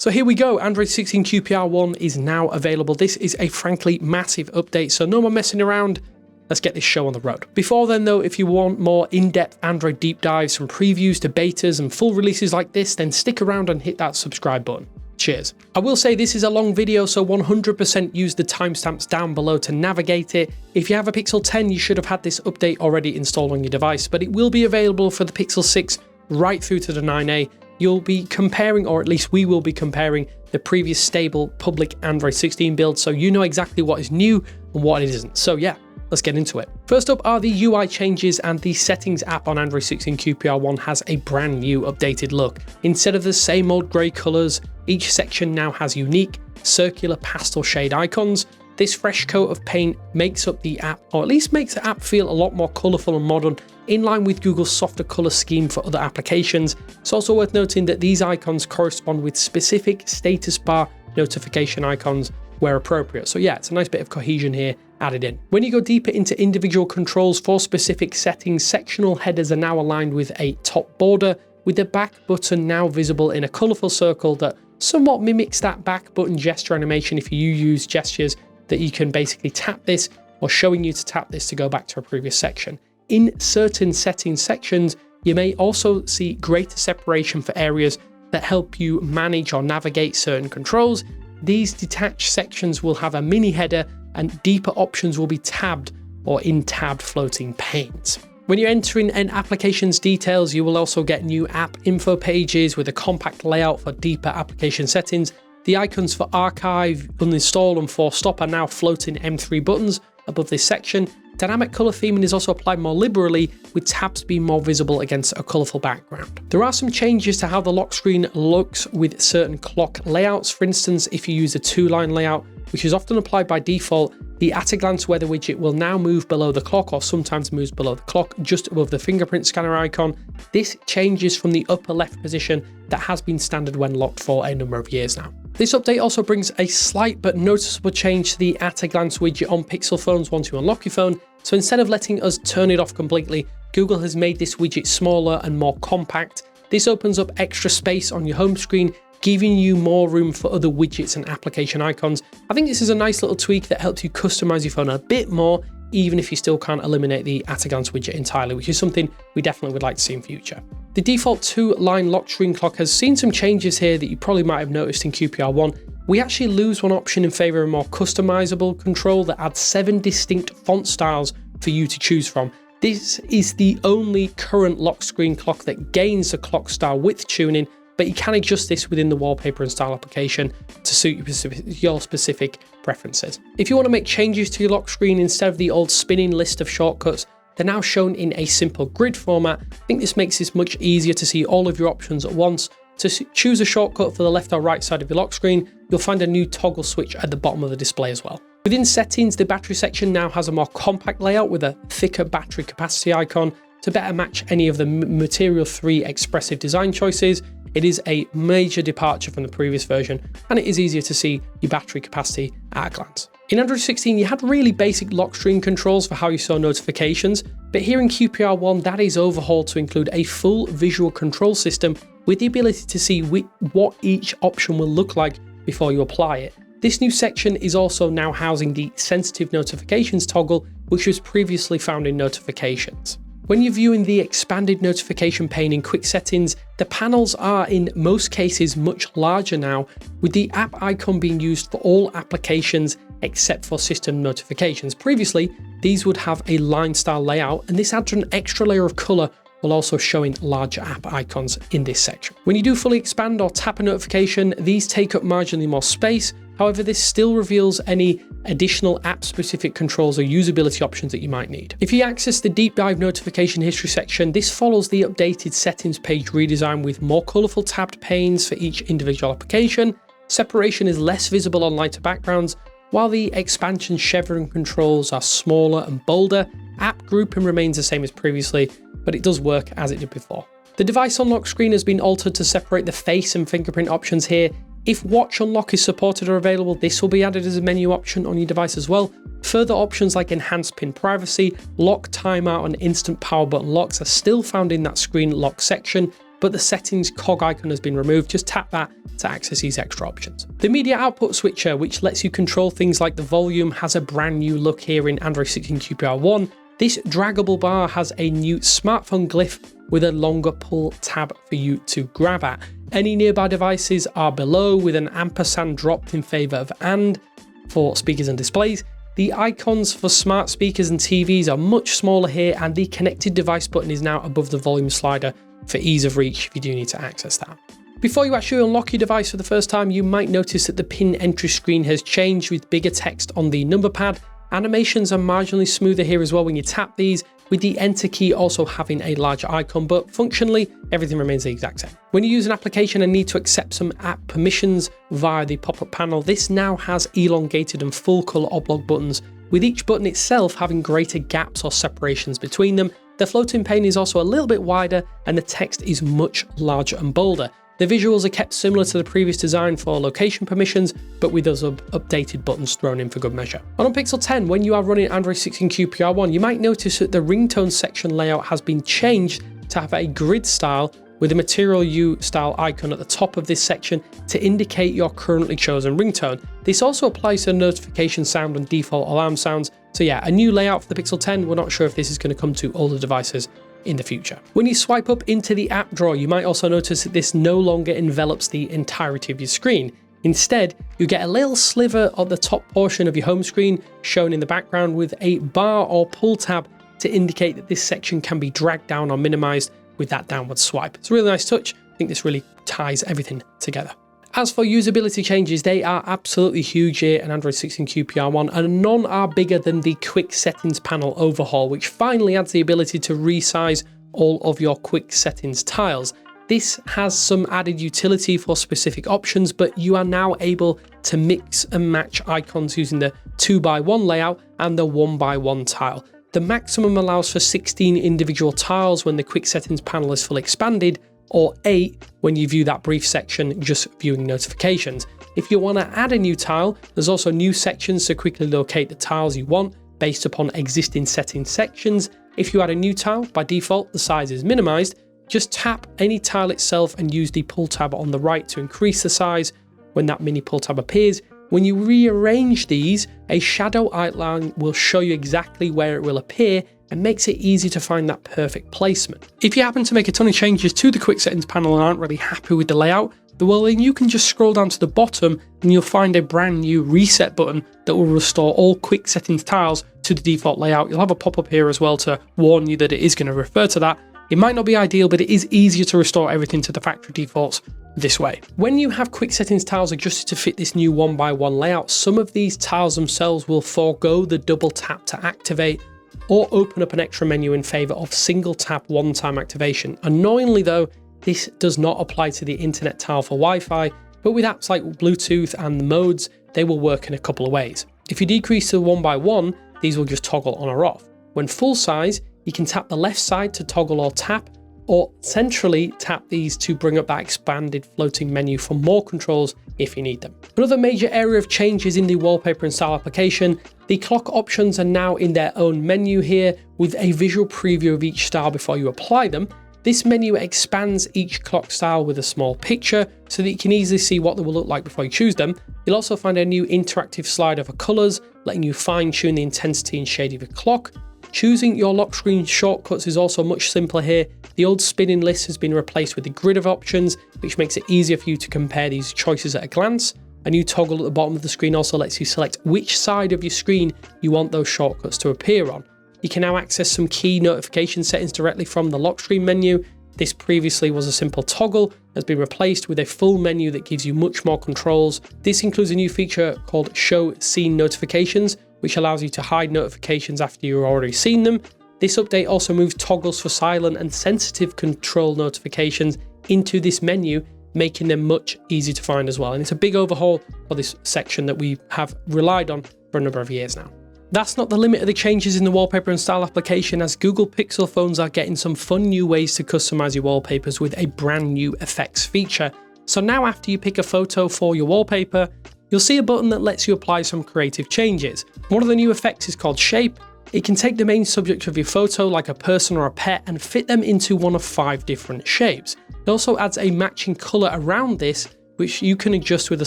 So here we go, Android 16 QPR1 is now available. This is a frankly massive update, so no more messing around. Let's get this show on the road. Before then though, if you want more in-depth Android deep dives from previews to betas and full releases like this, then stick around and hit that subscribe button. Cheers. I will say this is a long video, so 100% use the timestamps down below to navigate it. If you have a Pixel 10, you should have had this update already installed on your device, but it will be available for the Pixel 6 right through to the 9A. You'll be comparing, or at least we will be comparing, the previous stable public Android 16 build, so you know exactly what is new and what it isn't. So yeah, let's get into it. First up are the UI changes, and the settings app on Android 16 QPR1 has a brand new updated look. Instead of the same old grey colours, each section now has unique circular pastel shade icons. This fresh coat of paint makes up the app, or at least makes the app feel a lot more colourful and modern, in line with Google's softer colour scheme for other applications. It's also worth noting that these icons correspond with specific status bar notification icons where appropriate. So yeah, it's a nice bit of cohesion here added in. When you go deeper into individual controls for specific settings, sectional headers are now aligned with a top border, with the back button now visible in a colourful circle that somewhat mimics that back button gesture animation if you use gestures that you can basically tap this, or showing you to tap this to go back to a previous section. In certain settings sections, you may also see greater separation for areas that help you manage or navigate certain controls. These detached sections will have a mini header, and deeper options will be tabbed or in tabbed floating panes. When you're entering an application's details, you will also get new app info pages with a compact layout for deeper application settings. The icons for archive, uninstall and force stop are now floating M3 buttons above this section. Dynamic colour theming is also applied more liberally, with tabs being more visible against a colourful background. There are some changes to how the lock screen looks with certain clock layouts. For instance, if you use a two-line layout, which is often applied by default, the at-a-glance weather widget will now move below the clock, or sometimes moves below the clock, just above the fingerprint scanner icon. This changes from the upper left position that has been standard when locked for a number of years now. This update also brings a slight but noticeable change to the at-a-glance widget on Pixel phones once you unlock your phone. So instead of letting us turn it off completely, Google has made this widget smaller and more compact. This opens up extra space on your home screen, giving you more room for other widgets and application icons. I think this is a nice little tweak that helps you customize your phone a bit more, even if you still can't eliminate the at-a-glance widget entirely, which is something we definitely would like to see in future. The default two-line lock screen clock has seen some changes here that you probably might have noticed in QPR1. We actually lose one option in favour of a more customizable control that adds 7 distinct font styles for you to choose from. This is the only current lock screen clock that gains the clock style width tuning, but you can adjust this within the wallpaper and style application to suit your specific preferences. If you want to make changes to your lock screen instead of the old spinning list of shortcuts, they're now shown in a simple grid format. I think this makes this much easier to see all of your options at once. To choose a shortcut for the left or right side of your lock screen, you'll find a new toggle switch at the bottom of the display as well. Within settings, the battery section now has a more compact layout with a thicker battery capacity icon to better match any of the Material 3 Expressive design choices. It is a major departure from the previous version, and it is easier to see your battery capacity at a glance. In Android 16, you had really basic lock screen controls for how you saw notifications, but here in QPR1, that is overhauled to include a full visual control system with the ability to see what each option will look like before you apply it. This new section is also now housing the sensitive notifications toggle, which was previously found in notifications. When you're viewing the expanded notification pane in quick settings, the panels are in most cases much larger now, with the app icon being used for all applications except for system notifications. Previously, these would have a line style layout, and this adds an extra layer of color while also showing larger app icons in this section. When you do fully expand or tap a notification, these take up marginally more space. However, this still reveals any additional app-specific controls or usability options that you might need. If you access the deep dive notification history section, this follows the updated settings page redesign with more colourful tabbed panes for each individual application. Separation is less visible on lighter backgrounds, while the expansion chevron controls are smaller and bolder. App grouping remains the same as previously, but it does work as it did before. The device unlock screen has been altered to separate the face and fingerprint options here. If watch unlock is supported or available, this will be added as a menu option on your device as well. Further options like enhanced pin privacy, lock timeout and instant power button locks are still found in that screen lock section. but the settings cog icon has been removed. Just tap that to access these extra options. The media output switcher, which lets you control things like the volume, has a brand new look here in Android 16 QPR1. This draggable bar has a new smartphone glyph with a longer pull tab for you to grab at. Any nearby devices are below with an ampersand dropped in favour of and for speakers and displays. The icons for smart speakers and TVs are much smaller here, and the connected device button is now above the volume slider for ease of reach if you do need to access that. Before you actually unlock your device for the first time, you might notice that the pin entry screen has changed with bigger text on the number pad. Animations are marginally smoother here as well when you tap these, with the enter key also having a larger icon, but functionally everything remains the exact same. When you use an application and need to accept some app permissions via the pop-up panel, this now has elongated and full color oblong buttons, with each button itself having greater gaps or separations between them. The floating pane is also a little bit wider and the text is much larger and bolder. The visuals are kept similar to the previous design for location permissions, but with those updated buttons thrown in for good measure. And on Pixel 10, when you are running Android 16 QPR1, you might notice that the ringtone section layout has been changed to have a grid style with a Material U style icon at the top of this section to indicate your currently chosen ringtone. This also applies to notification sound and default alarm sounds. So yeah, a new layout for the Pixel 10. We're not sure if this is going to come to all the devices in the future. When you swipe up into the app drawer, you might also notice that this no longer envelops the entirety of your screen. Instead, you get a little sliver of the top portion of your home screen shown in the background with a bar or pull tab to indicate that this section can be dragged down or minimized with that downward swipe. It's a really nice touch. I think this really ties everything together. As for usability changes, they are absolutely huge here in Android 16 QPR1, and none are bigger than the quick settings panel overhaul, which finally adds the ability to resize all of your quick settings tiles. This has some added utility for specific options, but you are now able to mix and match icons using the 2x1 layout and the 1x1 tile. The maximum allows for 16 individual tiles when the quick settings panel is fully expanded, or 8 when you view that brief section just viewing notifications. If you want to add a new tile, there's also new sections to quickly locate the tiles you want based upon existing setting sections. If you add a new tile, by default the size is minimized. Just tap any tile itself and use the pull tab on the right to increase the size when that mini pull tab appears. When you rearrange these, a shadow outline will show you exactly where it will appear and makes it easy to find that perfect placement. If you happen to make a ton of changes to the quick settings panel and aren't really happy with the layout, well then you can just scroll down to the bottom and you'll find a brand new reset button that will restore all quick settings tiles to the default layout. You'll have a pop-up here as well to warn you that it is going to refer to that. It might not be ideal, but it is easier to restore everything to the factory defaults this way. When you have quick settings tiles adjusted to fit this new 1x1 layout, some of these tiles themselves will forego the double tap to activate or open up an extra menu in favour of single tap one-time activation. Annoyingly though, this does not apply to the internet tile for Wi-Fi, but with apps like Bluetooth and the modes, they will work in a couple of ways. If you decrease to 1x1, these will just toggle on or off. When full size, you can tap the left side to toggle or tap, or centrally tap these to bring up that expanded floating menu for more controls if you need them. Another major area of change is in the wallpaper and style application. The clock options are now in their own menu here with a visual preview of each style before you apply them. This menu expands each clock style with a small picture so that you can easily see what they will look like before you choose them. You'll also find a new interactive slider for colours, letting you fine tune the intensity and shade of your clock. Choosing your lock screen shortcuts is also much simpler here. The old spinning list has been replaced with a grid of options, which makes it easier for you to compare these choices at a glance. A new toggle at the bottom of the screen also lets you select which side of your screen you want those shortcuts to appear on. You can now access some key notification settings directly from the lock screen menu. This previously was a simple toggle, has been replaced with a full menu that gives you much more controls. This includes a new feature called Show Scene Notifications, which allows you to hide notifications after you've already seen them. This update also moves toggles for silent and sensitive control notifications into this menu, making them much easier to find as well. And it's a big overhaul for this section that we have relied on for a number of years now. That's not the limit of the changes in the wallpaper and style application, as Google Pixel phones are getting some fun new ways to customize your wallpapers with a brand new effects feature. So now after you pick a photo for your wallpaper, you'll see a button that lets you apply some creative changes. One of the new effects is called Shape. It can take the main subject of your photo, like a person or a pet, and fit them into one of 5 different shapes. It also adds a matching colour around this, which you can adjust with a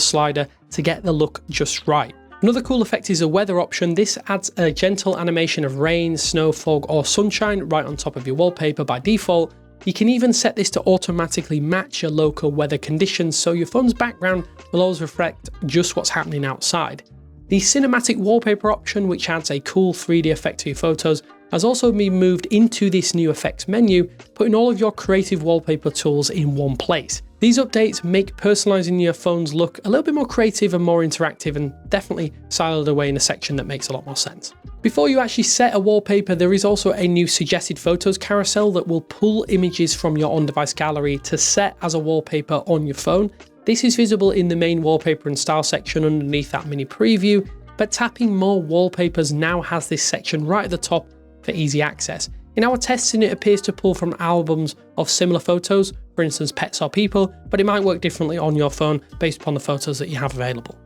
slider to get the look just right. Another cool effect is a weather option. This adds a gentle animation of rain, snow, fog or sunshine right on top of your wallpaper by default. You can even set this to automatically match your local weather conditions, so your phone's background will always reflect just what's happening outside. The cinematic wallpaper option, which adds a cool 3D effect to your photos, has also been moved into this new effects menu, putting all of your creative wallpaper tools in one place. These updates make personalizing your phones look a little bit more creative and more interactive, and definitely siloed away in a section that makes a lot more sense. Before you actually set a wallpaper, there is also a new suggested photos carousel that will pull images from your on-device gallery to set as a wallpaper on your phone. This is visible in the main wallpaper and style section underneath that mini preview, but tapping more wallpapers now has this section right at the top for easy access. In our testing, it appears to pull from albums of similar photos, for instance pets or people, but it might work differently on your phone based upon the photos that you have available.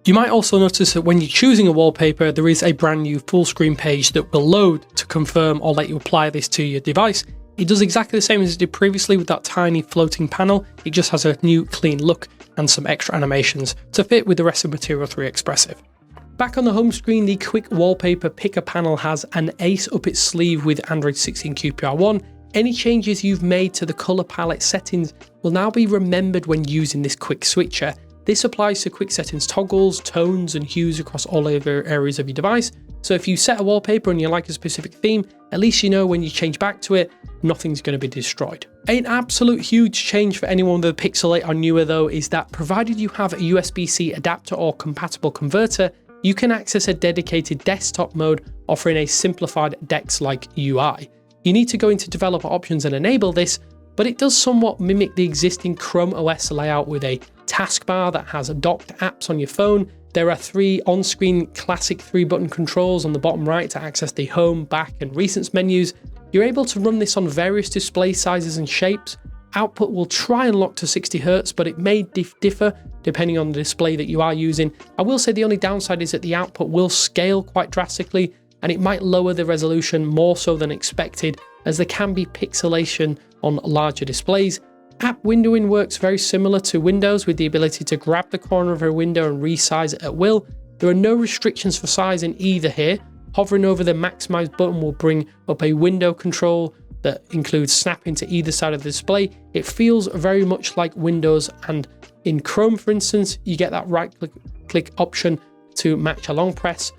You might also notice that when you're choosing a wallpaper, there is a brand new full screen page that will load to confirm or let you apply this to your device. It does exactly the same as it did previously with that tiny floating panel. It just has a new clean look and some extra animations to fit with the rest of Material 3 Expressive. Back on the home screen, the quick wallpaper picker panel has an ace up its sleeve with Android 16 QPR1. Any changes you've made to the color palette settings will now be remembered when using this quick switcher. This applies to quick settings toggles, tones and hues across all other areas of your device. So if you set a wallpaper and you like a specific theme, at least you know when you change back to it, nothing's going to be destroyed. An absolute huge change for anyone with a Pixel 8 or newer though is that provided you have a USB-C adapter or compatible converter, you can access a dedicated desktop mode offering a simplified DeX-like UI. You need to go into developer options and enable this, but it does somewhat mimic the existing Chrome OS layout with a taskbar that has docked apps on your phone. There are 3 on-screen classic 3-button controls on the bottom right to access the home, back and recents menus. You're able to run this on various display sizes and shapes. Output will try and lock to 60Hz, but it may differ depending on the display that you are using. I will say the only downside is that the output will scale quite drastically, and it might lower the resolution more so than expected, as there can be pixelation on larger displays. App windowing works very similar to Windows, with the ability to grab the corner of a window and resize it at will. There are no restrictions for size in either here. Hovering over the maximize button will bring up a window control that includes snapping to either side of the display. It feels very much like Windows, and in Chrome for instance, you get that right click option to match a long press.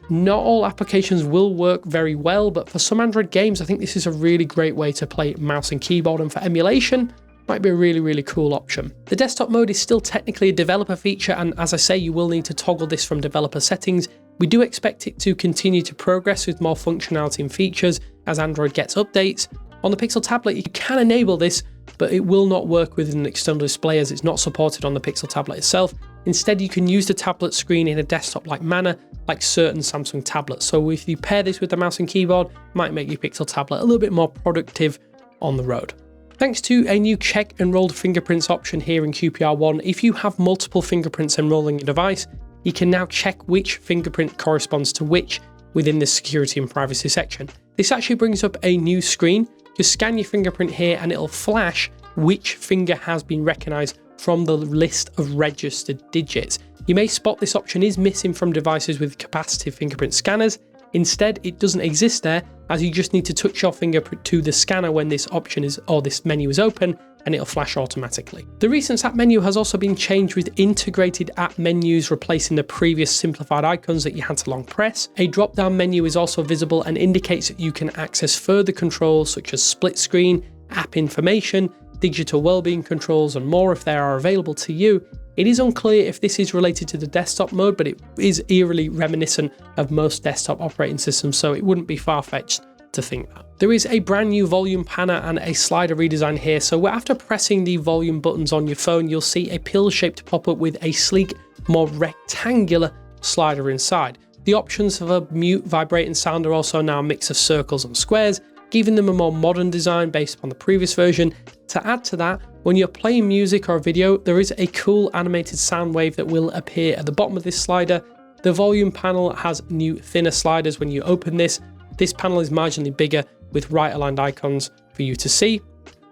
Not all applications will work very well, but for some Android games, I think this is a really great way to play mouse and keyboard, and for emulation, might be a really cool option. The desktop mode is still technically a developer feature, and as I say, you will need to toggle this from developer settings. We do expect it to continue to progress with more functionality and features as Android gets updates. On the Pixel tablet, you can enable this, but it will not work with an external display as it's not supported on the Pixel tablet itself. Instead, you can use the tablet screen in a desktop-like manner, like certain Samsung tablets. So if you pair this with the mouse and keyboard, it might make your Pixel tablet a little bit more productive on the road. Thanks to a new check enrolled fingerprints option here in QPR1, if you have multiple fingerprints enrolled in your device, you can now check which fingerprint corresponds to which within the security and privacy section. This actually brings up a new screen. Just scan your fingerprint here and it'll flash which finger has been recognized from the list of registered digits. You may spot this option is missing from devices with capacitive fingerprint scanners. Instead, it doesn't exist there, as you just need to touch your fingerprint to the scanner when this option is, or this menu is open, and it'll flash automatically. The Recents app menu has also been changed with integrated app menus replacing the previous simplified icons that you had to long press. A drop-down menu is also visible and indicates that you can access further controls such as split screen, app information, digital wellbeing controls, and more if they are available to you. It is unclear if this is related to the desktop mode, but it is eerily reminiscent of most desktop operating systems, so it wouldn't be far-fetched to think that. There is a brand new volume panel and a slider redesign here, so after pressing the volume buttons on your phone, you'll see a pill-shaped pop-up with a sleek, more rectangular slider inside. The options for mute, vibrate and sound are also now a mix of circles and squares, giving them a more modern design based upon the previous version. To add to that, when you're playing music or video, there is a cool animated sound wave that will appear at the bottom of this slider. The volume panel has new thinner sliders when you open this, this panel is marginally bigger with right aligned icons for you to see.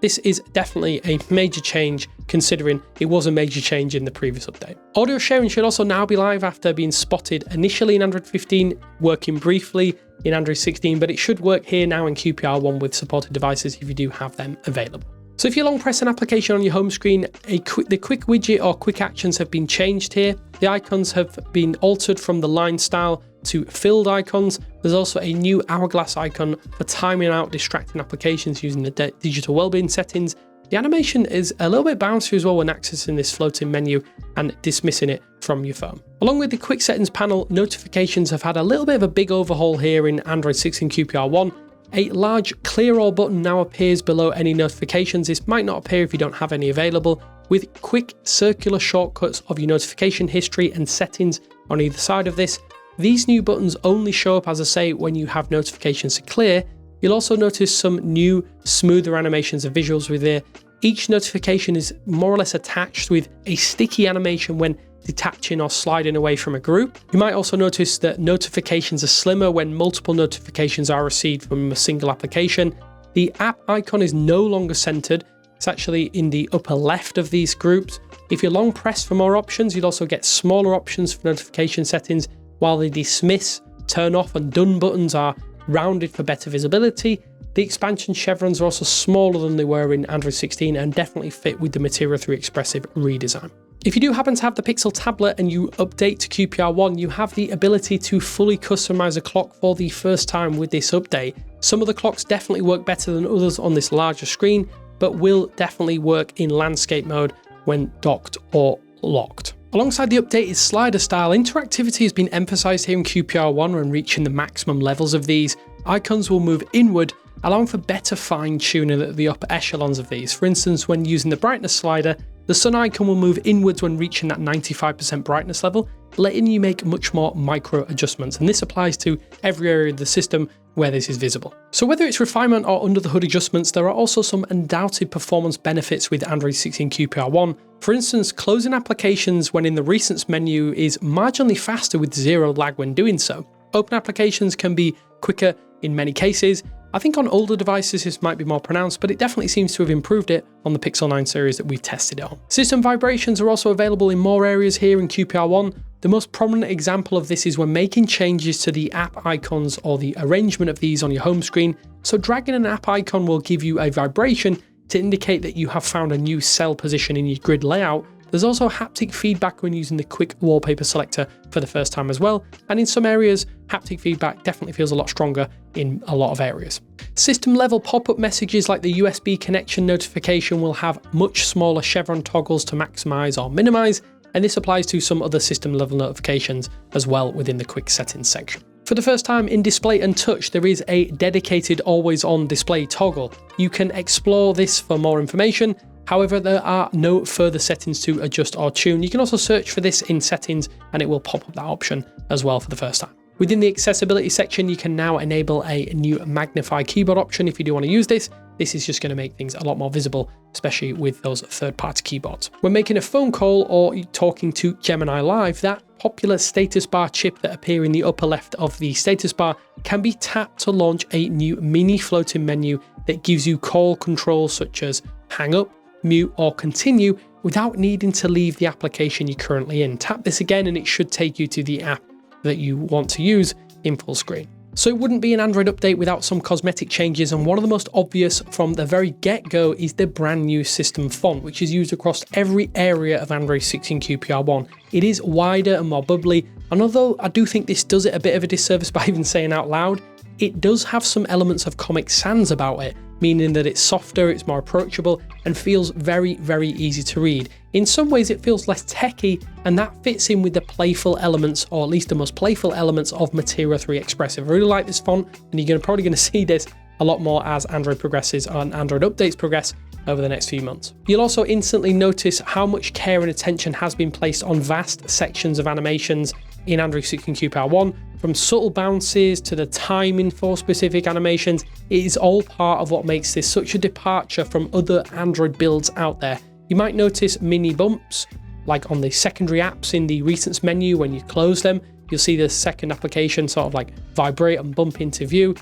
This is definitely a major change considering it was a major change in the previous update. Audio sharing should also now be live after being spotted initially in Android 15, working briefly in Android 16, but it should work here now in QPR1 with supported devices if you do have them available. So if you long press an application on your home screen, the quick widget or quick actions have been changed here. The icons have been altered from the line style to filled icons. There's also a new hourglass icon for timing out distracting applications using the digital wellbeing settings. The animation is a little bit bouncy as well when accessing this floating menu and dismissing it from your phone. Along with the quick settings panel, notifications have had a little bit of a big overhaul here in Android 16 QPR1. A large clear all button now appears below any notifications. This might not appear if you don't have any available, with quick circular shortcuts of your notification history and settings on either side of this. These new buttons only show up, as I say, when you have notifications to clear. You'll also notice some new smoother animations and visuals with here. Each notification is more or less attached with a sticky animation when detaching or sliding away from a group. You might also notice that notifications are slimmer when multiple notifications are received from a single application. The app icon is no longer centered. It's actually in the upper left of these groups. If you long press for more options, you'll also get smaller options for notification settings, while the dismiss, turn off and done buttons are rounded for better visibility. The expansion chevrons are also smaller than they were in Android 16 and definitely fit with the Material 3 Expressive redesign. If you do happen to have the Pixel tablet and you update to QPR1, you have the ability to fully customize a clock for the first time with this update. Some of the clocks definitely work better than others on this larger screen, but will definitely work in landscape mode when docked or locked. Alongside the update is slider style. Interactivity has been emphasized here in QPR1 when reaching the maximum levels of these. Icons will move inward, allowing for better fine-tuning at the upper echelons of these. For instance, when using the brightness slider, the sun icon will move inwards when reaching that 95% brightness level, letting you make much more micro adjustments, and this applies to every area of the system where this is visible. So whether it's refinement or under the hood adjustments, there are also some undoubted performance benefits with Android 16 QPR1. For instance, closing applications when in the recents menu is marginally faster with zero lag when doing so. Open applications can be quicker in many cases. I think on older devices this might be more pronounced, but it definitely seems to have improved it on the Pixel 9 series that we've tested it on. System vibrations are also available in more areas here in QPR1. The most prominent example of this is when making changes to the app icons or the arrangement of these on your home screen. So dragging an app icon will give you a vibration to indicate that you have found a new cell position in your grid layout. There's also haptic feedback when using the quick wallpaper selector for the first time as well, and in some areas, haptic feedback definitely feels a lot stronger in a lot of areas. System level pop-up messages like the USB connection notification will have much smaller chevron toggles to maximize or minimize, and this applies to some other system level notifications as well within the quick settings section. For the first time in display and touch, there is a dedicated always on display toggle. You can explore this for more information. However, there are no further settings to adjust or tune. You can also search for this in settings and it will pop up that option as well for the first time. Within the accessibility section, you can now enable a new magnify keyboard option if you do want to use this. This is just going to make things a lot more visible, especially with those third-party keyboards. When making a phone call or talking to Gemini Live, that popular status bar chip that appears in the upper left of the status bar can be tapped to launch a new mini floating menu that gives you call controls such as hang up, mute or continue without needing to leave the application you're currently in. Tap this again and it should take you to the app that you want to use in full screen. So it wouldn't be an Android update without some cosmetic changes, and one of the most obvious from the very get-go is the brand new system font, which is used across every area of Android 16 QPR1. It is wider and more bubbly, and although I do think this does it a bit of a disservice by even saying out loud, it does have some elements of Comic Sans about it, meaning that it's softer, it's more approachable, and feels very, very easy to read. In some ways it feels less techy, and that fits in with the playful elements, or at least the most playful elements of Material 3 Expressive. I really like this font, and you're probably going to see this a lot more as Android progresses and Android updates progress over the next few months. You'll also instantly notice how much care and attention has been placed on vast sections of animations in Android 16 QPR1, from subtle bounces to the timing for specific animations. It is all part of what makes this such a departure from other Android builds out there. You might notice mini bumps, like on the secondary apps in the recents menu. When you close them, you'll see the second application sort of like vibrate and bump into view.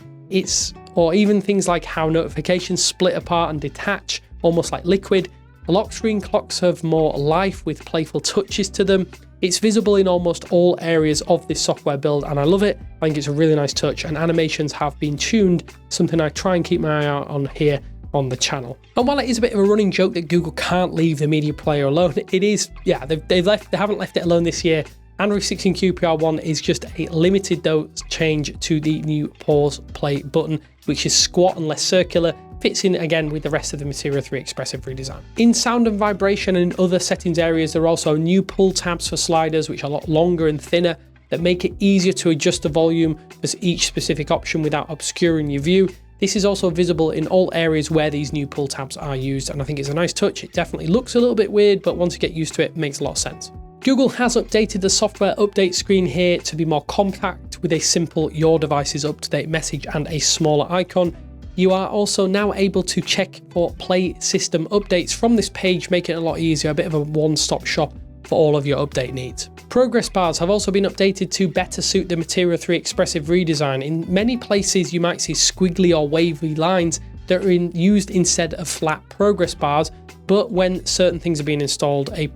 or even things like how notifications split apart and detach, almost like liquid. The lock screen clocks have more life with playful touches to them. It's visible in almost all areas of this software build, and I love it. I think it's a really nice touch, and animations have been tuned, something I try and keep my eye out on here on the channel. And while it is a bit of a running joke that Google can't leave the media player alone, it is, yeah, they haven't left it alone this year. Android 16 QPR1 is just a limited though change to the new pause play button, which is squat and less circular, fits in again with the rest of the Material 3 Expressive redesign. In sound and vibration and in other settings areas, there are also new pull tabs for sliders, which are a lot longer and thinner, that make it easier to adjust the volume for each specific option without obscuring your view. This is also visible in all areas where these new pull tabs are used, and I think it's a nice touch. It definitely looks a little bit weird, but once you get used to it, it makes a lot of sense. Google has updated the software update screen here to be more compact with a simple "Your device is up to date" message and a smaller icon. You are also now able to check for play system updates from this page, making it a lot easier, a bit of a one-stop shop for all of your update needs. Progress bars have also been updated to better suit the Material 3 Expressive redesign. In many places you might see squiggly or wavy lines that are used instead of flat progress bars, but when certain things are being installed, a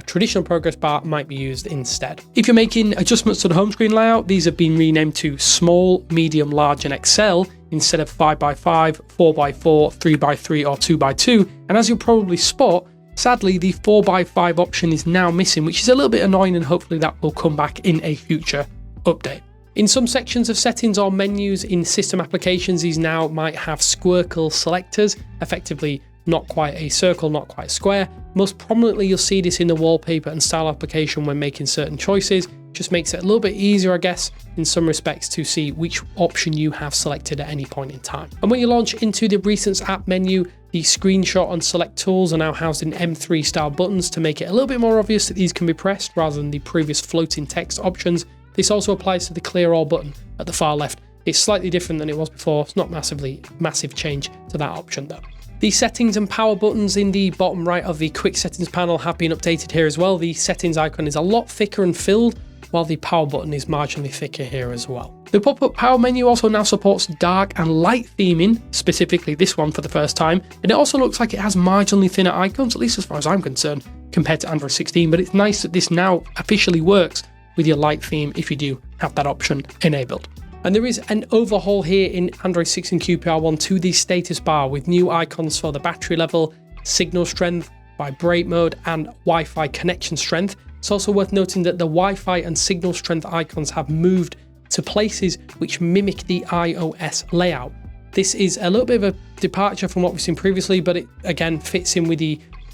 traditional progress bar might be used instead. If you're making adjustments to the home screen layout, these have been renamed to small, medium, large and XL instead of 5x5, 4x4, 3x3 or 2x2, and as you'll probably spot, sadly the 4x5 option is now missing, which is a little bit annoying, and hopefully that will come back in a future update. In some sections of settings or menus in system applications, these now might have squircle selectors, effectively not quite a circle, not quite a square. Most prominently, you'll see this in the wallpaper and style application when making certain choices. Just makes it a little bit easier, I guess, in some respects to see which option you have selected at any point in time. And when you launch into the Recents app menu, the screenshot and select tools are now housed in M3 style buttons to make it a little bit more obvious that these can be pressed rather than the previous floating text options. This also applies to the clear all button at the far left. It's slightly different than it was before. It's not massive change to that option though. The settings and power buttons in the bottom right of the quick settings panel have been updated here as well. The settings icon is a lot thicker and filled, while the power button is marginally thicker here as well. The pop-up power menu also now supports dark and light theming, specifically this one for the first time, and it also looks like it has marginally thinner icons, at least as far as I'm concerned, compared to Android 16, but it's nice that this now officially works with your light theme if you do have that option enabled. And there is an overhaul here in Android 16 QPR1 to the status bar with new icons for the battery level, signal strength, vibrate mode, and Wi-Fi connection strength. It's also worth noting that the Wi-Fi and signal strength icons have moved to places which mimic the iOS layout. This is a little bit of a departure from what we've seen previously, but it again fits in with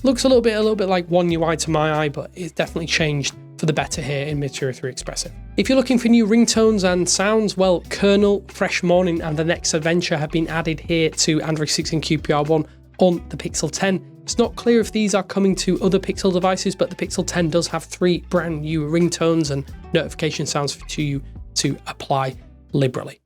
looks a little bit like One UI to my eye, but it's definitely changed for the better here in Material 3 Expressive. If you're looking for new ringtones and sounds, well, Kernel, Fresh Morning and The Next Adventure have been added here to Android 16 QPR1 on the Pixel 10. It's not clear if these are coming to other Pixel devices, but the Pixel 10 does have 3 brand new ringtones and notification sounds to you to apply liberally.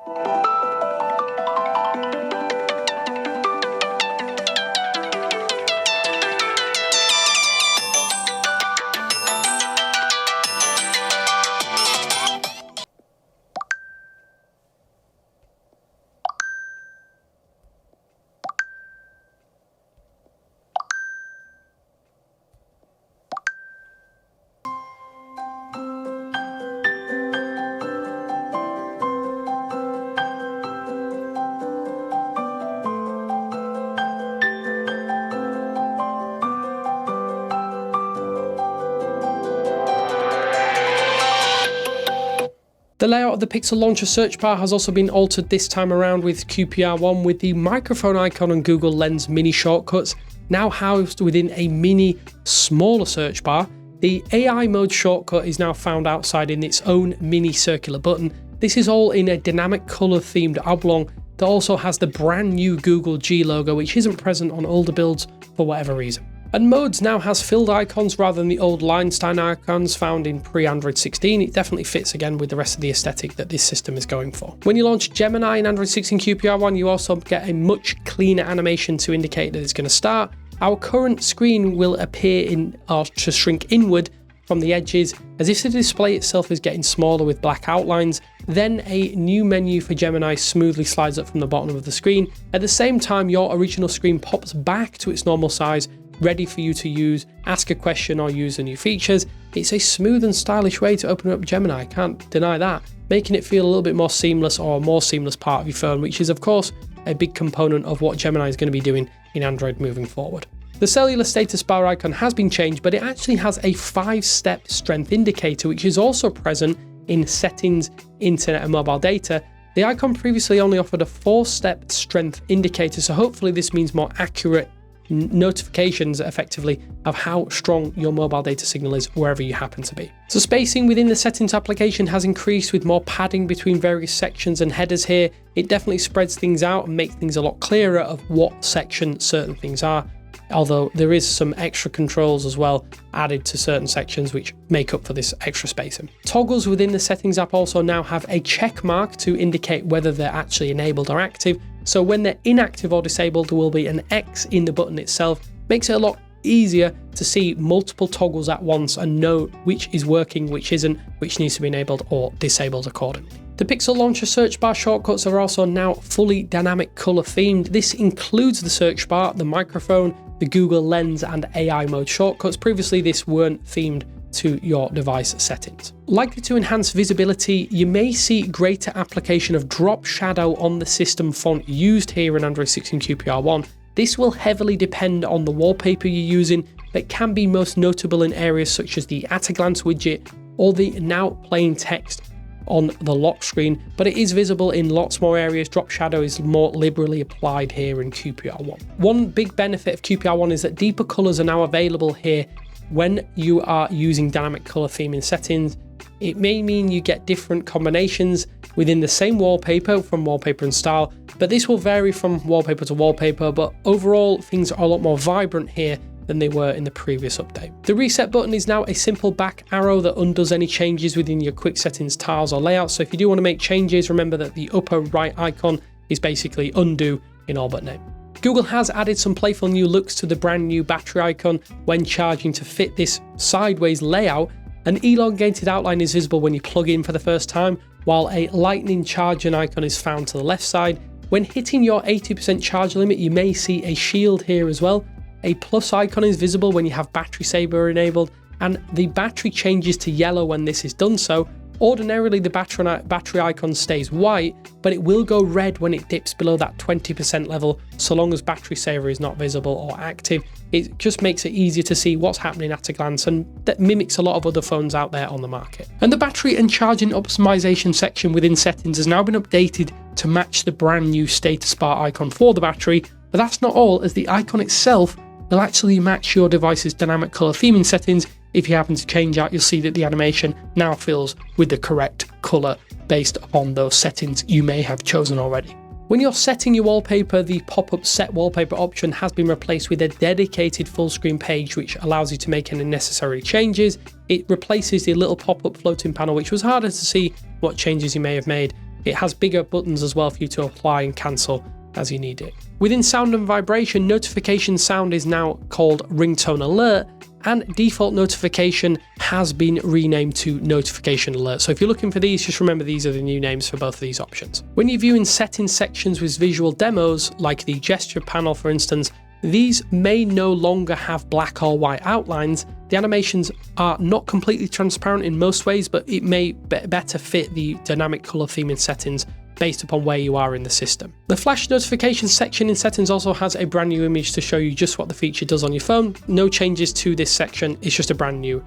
The layout of the Pixel Launcher search bar has also been altered this time around with QPR1, with the microphone icon and Google Lens mini shortcuts now housed within a mini, smaller search bar. The AI mode shortcut is now found outside in its own mini circular button. This is all in a dynamic color themed oblong that also has the brand new Google G logo, which isn't present on older builds for whatever reason. And Modes now has filled icons rather than the old Limestone icons found in pre-Android 16. It definitely fits again with the rest of the aesthetic that this system is going for. When you launch Gemini in Android 16 QPR1, you also get a much cleaner animation to indicate that it's going to start. Our current screen will appear to shrink inward from the edges, as if the display itself is getting smaller with black outlines, Then a new menu for Gemini smoothly slides up from the bottom of the screen. At the same time, your original screen pops back to its normal size, ready for you to use, ask a question or use the new features. It's a smooth and stylish way to open up Gemini, I can't deny that, making it feel a little bit more seamless, or a more seamless part of your phone, which is of course a big component of what Gemini is going to be doing in Android moving forward. The cellular status bar icon has been changed, but it actually has a 5-step strength indicator, which is also present in settings, internet and mobile data. The icon previously only offered a 4-step strength indicator, so hopefully this means more accurate notifications effectively of how strong your mobile data signal is wherever you happen to be. So spacing within the settings application has increased with more padding between various sections and headers here. It definitely spreads things out and makes things a lot clearer of what section certain things are, although there is some extra controls as well added to certain sections which make up for this extra spacing. Toggles within the settings app also now have a check mark to indicate whether they're actually enabled or active. So when they're inactive or disabled, there will be an X in the button itself. Makes it a lot easier to see multiple toggles at once and know which is working, which isn't, which needs to be enabled or disabled accordingly. The Pixel Launcher search bar shortcuts are also now fully dynamic color themed. This includes the search bar, the microphone, the Google Lens and AI mode shortcuts. Previously, this weren't themed to your device settings. Likely to enhance visibility, you may see greater application of drop shadow on the system font used here in Android 16 QPR1. This will heavily depend on the wallpaper you're using, but can be most notable in areas such as the at a glance widget or the now plain text on the lock screen, but it is visible in lots more areas. Drop shadow is more liberally applied here in QPR1. One big benefit of QPR1 is that deeper colors are now available here when you are using dynamic color theming settings. It may mean you get different combinations within the same wallpaper from Wallpaper and Style, but this will vary from wallpaper to wallpaper, but overall things are a lot more vibrant here than they were in the previous update. The reset button is now a simple back arrow that undoes any changes within your quick settings tiles or layouts. So if you do want to make changes, remember that the upper right icon is basically undo in all but name. Google has added some playful new looks to the brand new battery icon when charging to fit this sideways layout. An elongated outline is visible when you plug in for the first time, while a lightning charging icon is found to the left side. When hitting your 80% charge limit, you may see a shield here as well. A plus icon is visible when you have battery saver enabled, and the battery changes to yellow when this is done so. Ordinarily, the battery icon stays white, but it will go red when it dips below that 20% level, so long as battery saver is not visible or active. It just makes it easier to see what's happening at a glance, and that mimics a lot of other phones out there on the market. And the battery and charging optimization section within settings has now been updated to match the brand new status bar icon for the battery, but that's not all, as the icon itself will actually match your device's dynamic color theming settings. If you happen to change out, you'll see that the animation now fills with the correct color based upon those settings you may have chosen already. When you're setting your wallpaper, the pop-up set wallpaper option has been replaced with a dedicated full screen page which allows you to make any necessary changes. It replaces the little pop-up floating panel, which was harder to see what changes you may have made. It has bigger buttons as well for you to apply and cancel as you need it. Within sound and vibration, notification sound is now called Ringtone Alert, and default notification has been renamed to Notification Alert. So if you're looking for these, just remember these are the new names for both of these options. When you're viewing settings sections with visual demos, like the gesture panel for instance, these may no longer have black or white outlines. The animations are not completely transparent in most ways, but it may better fit the dynamic color theming settings based upon where you are in the system. The flash notifications section in settings also has a brand new image to show you just what the feature does on your phone. No changes to this section, it's just a brand new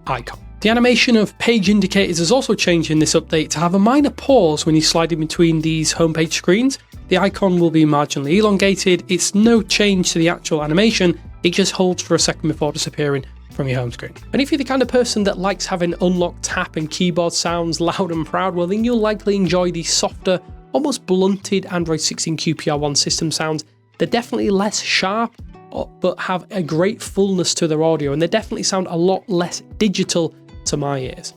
icon. The animation of page indicators has also changed in this update to have a minor pause when you slide in between these homepage screens. The icon will be marginally elongated. It's no change to the actual animation, it just holds for a second before disappearing from your home screen. And if you're the kind of person that likes having unlock tap and keyboard sounds loud and proud, well then you'll likely enjoy the softer, almost blunted Android 16 QPR1 system sounds. They're definitely less sharp, but have a great fullness to their audio, and they definitely sound a lot less digital to my ears.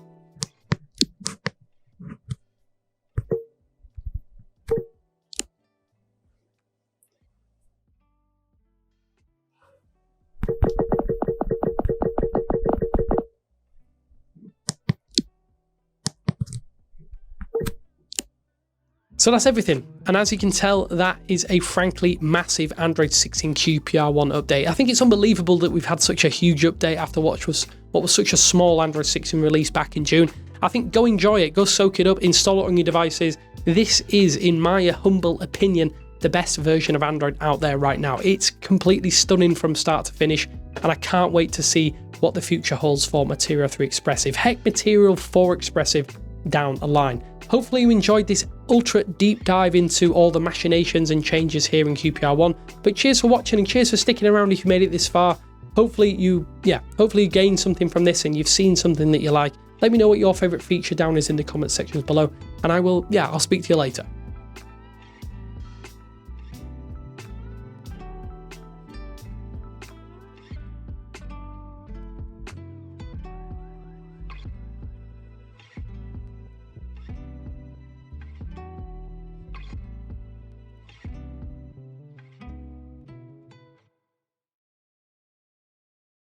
So that's everything, and as you can tell, that is a frankly massive Android 16 QPR1 update. I think it's unbelievable that we've had such a huge update after what was such a small Android 16 release back in June. I think go enjoy it, go soak it up, install it on your devices. This is, in my humble opinion, the best version of Android out there right now. It's completely stunning from start to finish, and I can't wait to see what the future holds for Material 3 Expressive. Heck, Material 4 Expressive down the line. Hopefully you enjoyed this ultra deep dive into all the machinations and changes here in QPR1. But cheers for watching and cheers for sticking around if you made it this far. Hopefully you gained something from this and you've seen something that you like. Let me know what your favourite feature down is in the comment sections below, and I'll speak to you later.